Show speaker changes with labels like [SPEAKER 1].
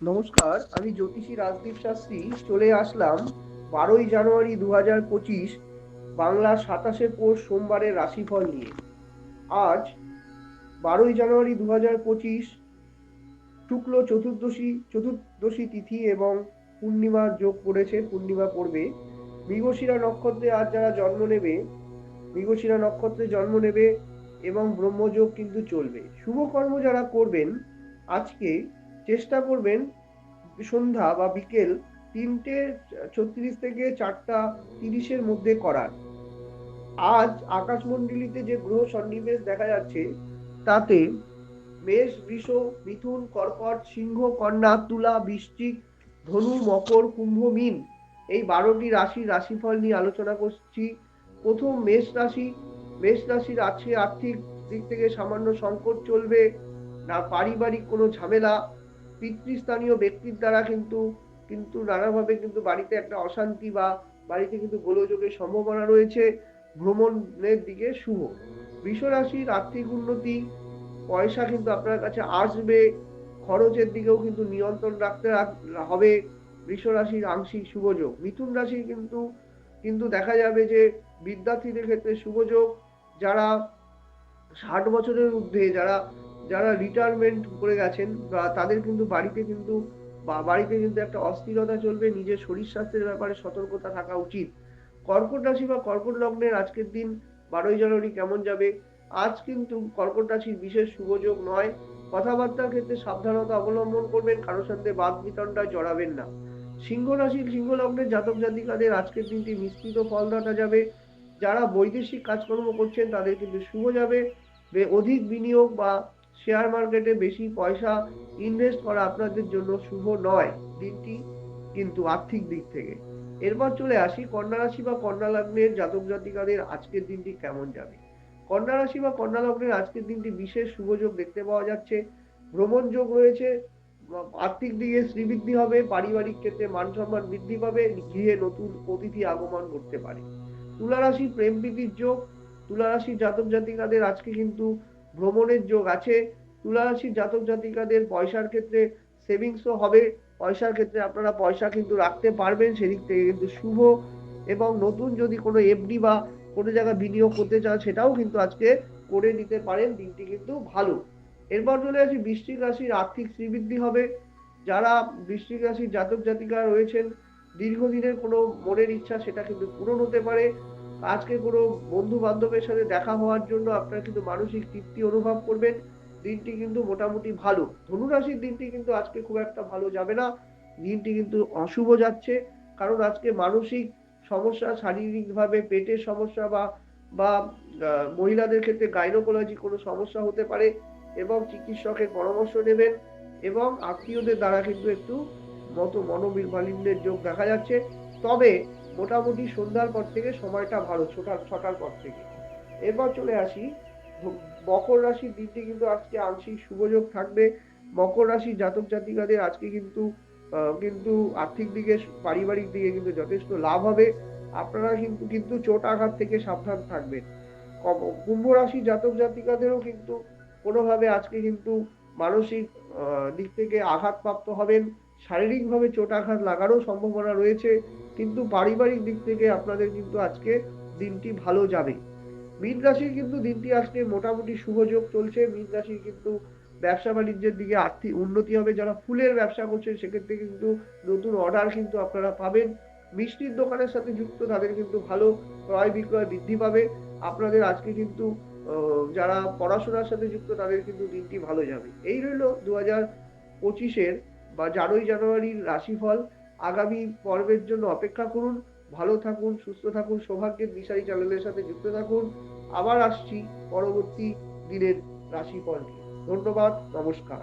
[SPEAKER 1] নমস্কার, আমি জ্যোতিষী রাজদীপ শাস্ত্রী চলে আসলাম 12ই জানুয়ারি 2025 বাংলা 27শে পৌষ সোমবারের রাশিফল নিয়ে। আজ 12ই জানুয়ারি 2025 শুক্ল চতুর্দশী তিথি এবং পূর্ণিমার যোগ পড়েছে, পূর্ণিমা পড়বে। মৃগশিরা নক্ষত্রে আজ যারা জন্ম নেবে, মৃগশিরা নক্ষত্রে জন্ম নেবে এবং ব্রহ্মযোগ কিন্তু চলবে। শুভকর্ম যারা করবেন আজকে চেষ্টা করবেন সন্ধ্যা বা বিকেল 3টে 36 থেকে 4টা 30-এর মধ্যে করার। আজ আকাশমণ্ডলীতে যে গ্রহ সন্নিবেশ দেখা যাচ্ছে তাতে মেষ, বৃষ, মিথুন, কর্কট, সিংহ, কন্যা, তুলা, বৃশ্চিক, ধনু, মকর, কুম্ভ, মীন, এই 12টি রাশির রাশিফল নিয়ে আলোচনা করছি। প্রথম মেষ রাশি। মেষ রাশির আছে আর্থিক দিক থেকে সামান্য সংকট চলবে, না পারিবারিক কোনো ঝামেলা, পিতৃস্থানীয় ব্যক্তির দ্বারা কিন্তু কিন্তু নানাভাবে কিন্তু বাড়িতে একটা অশান্তি বা বাড়িতে কিন্তু গোলযোগের সম্ভাবনা রয়েছে। ভ্রমণের দিকে শুভ। বৃষ রাশির আর্থিক উন্নতি, পয়সা কিন্তু আপনার কাছে আসবে, খরচের দিকেও কিন্তু নিয়ন্ত্রণ রাখতে হবে। বৃষ রাশির আংশিক শুভযোগ। মিথুন রাশির কিন্তু কিন্তু দেখা যাবে যে বিদ্যার্থীদের ক্ষেত্রে শুভযোগ। যারা 60 বছরের ঊর্ধ্বে, যারা যারা রিটায়ারমেন্ট করে গেছেন বা তাদের কিন্তু বাড়িতে কিন্তু একটা অস্থিরতা চলবে, নিজের শরীর স্বাস্থ্যের ব্যাপারে সতর্কতা থাকা উচিত। কর্কট রাশি বা কর্কট লগ্নের আজকের দিন 12ই জানুয়ারি কেমন যাবে? আজ কিন্তু কর্কট রাশির বিশেষ শুভযোগ নয়। কথাবার্তার ক্ষেত্রে সাবধানতা অবলম্বন করবেন, কারোর সাথে বাদ বিতণ্ডায় জড়াবেন না। সিংহ রাশির সিংহ লগ্নের জাতক জাতিকাদের আজকের দিনটি মিশ্রিত ফল দেখা যাবে। যারা বৈদেশিক কাজকর্ম করছেন তাদের কিন্তু শুভ যাবে। অধিক বিনিয়োগ বা শেয়ার মার্কেটে বেশি পয়সা ইনভেস্ট করা আপনাদের জন্য শুভ নয় দিনটি, কিন্তু আর্থিক দিক থেকে। এরপর চলে আসি কন্যা রাশি বা কন্যা লগ্নের জাতক জাতিকাদের আজকের দিনটি কেমন যাবে। কন্যা রাশি বা কন্যা লগ্নের আজকের দিনটি বিশেষ শুভযোগ দেখতে পাওয়া যাচ্ছে। ভ্রমণ যোগ রয়েছে, আর্থিক দিকে শ্রীবৃদ্ধি হবে, পারিবারিক ক্ষেত্রে মান সম্মান বৃদ্ধি পাবে, গৃহে নতুন অতিথি আগমন করতে পারে। তুলা রাশি প্রেম প্রীতির যোগ। তুলা রাশির জাতক জাতিকাদের আজকে কিন্তু ভ্রমণের যোগ আছে। তুলা রাশির জাতক জাতিকাদের পয়সার ক্ষেত্রে সেভিংসও হবে। পয়সার ক্ষেত্রে আপনারা পয়সা কিন্তু রাখতে পারবেন, সেদিক থেকে কিন্তু শুভ। এবং নতুন যদি কোনো এফডি বা কোনো জায়গায় বিনিয়োগ করতে চান সেটাও কিন্তু আজকে করে নিতে পারেন, দিনটি কিন্তু ভালো। এরপর চলে আসি বৃশ্চিক রাশির আর্থিক শ্রীবৃদ্ধি হবে। যারা বৃশ্চিক রাশির জাতক জাতিকা রয়েছেন, দীর্ঘদিনের কোনো মনের ইচ্ছা সেটা কিন্তু পূরণ হতে পারে। আজকে কোনো বন্ধু বান্ধবের সাথে দেখা হওয়ার জন্য আপনার কিন্তু মানসিক তৃপ্তি অনুভব করবেন, দিনটি কিন্তু মোটামুটি ভালো। ধনুরাশির দিনটি কিন্তু আজকে খুব একটা ভালো যাবে না, দিনটি কিন্তু অশুভ যাচ্ছে। কারণ আজকে মানসিক সমস্যা, শারীরিকভাবে পেটের সমস্যা বা বা মহিলাদের ক্ষেত্রে গাইনোকোলজি কোনো সমস্যা হতে পারে, এবং চিকিৎসকের পরামর্শ নেবেন। এবং আত্মীয়দের দ্বারা কিন্তু একটু মনোমালিন্যের যোগ দেখা যাচ্ছে। তবে মোটামুটি সন্ধ্যার পর থেকে সময়টা ভালো, 6টার পর থেকে। এরপর চলে আসি মকর রাশির দিনটি কিন্তু আজকে আংশিক শুভযোগ থাকবে। মকর রাশির জাতক জাতিকাদের আজকে কিন্তু আর্থিক দিকে, পারিবারিক দিকে কিন্তু যথেষ্ট লাভ হবে। আপনারা কিন্তু কিন্তু চোট আঘাত থেকে সাবধান থাকবেন। কুম্ভ রাশির জাতক জাতিকাদেরও কিন্তু কোনোভাবে আজকে কিন্তু মানসিক দিক থেকে আঘাতপ্রাপ্ত হবেন, শারীরিকভাবে চোট আঘাত লাগারও সম্ভাবনা রয়েছে, কিন্তু পারিবারিক দিক থেকে আপনাদের কিন্তু আজকে দিনটি ভালো যাবে। মীন রাশির কিন্তু দিনটি আজকে মোটামুটি শুভযোগ চলছে। মীন রাশির কিন্তু ব্যবসা বাণিজ্যের দিকে আর্থিক উন্নতি হবে। যারা ফুলের ব্যবসা করছেন সেক্ষেত্রে কিন্তু নতুন অর্ডার কিন্তু আপনারা পাবেন। মিষ্টির দোকানের সাথে যুক্ত তাদের কিন্তু ভালো ক্রয় বিক্রয় বৃদ্ধি পাবে। আপনাদের আজকে কিন্তু যারা পড়াশোনার সাথে যুক্ত তাদের কিন্তু দিনটি ভালো যাবে। এই রইল 2025-এর বা 12ই জানুয়ারির রাশিফল। আগামী পর্বের জন্য অপেক্ষা করুন। ভালো থাকুন, সুস্থ থাকুন, সৌভাগ্যের দিশারি চ্যানেলের সাথে যুক্ত থাকুন। আবার আসছি পরবর্তী দিনের রাশিফল নিয়ে। ধন্যবাদ, নমস্কার।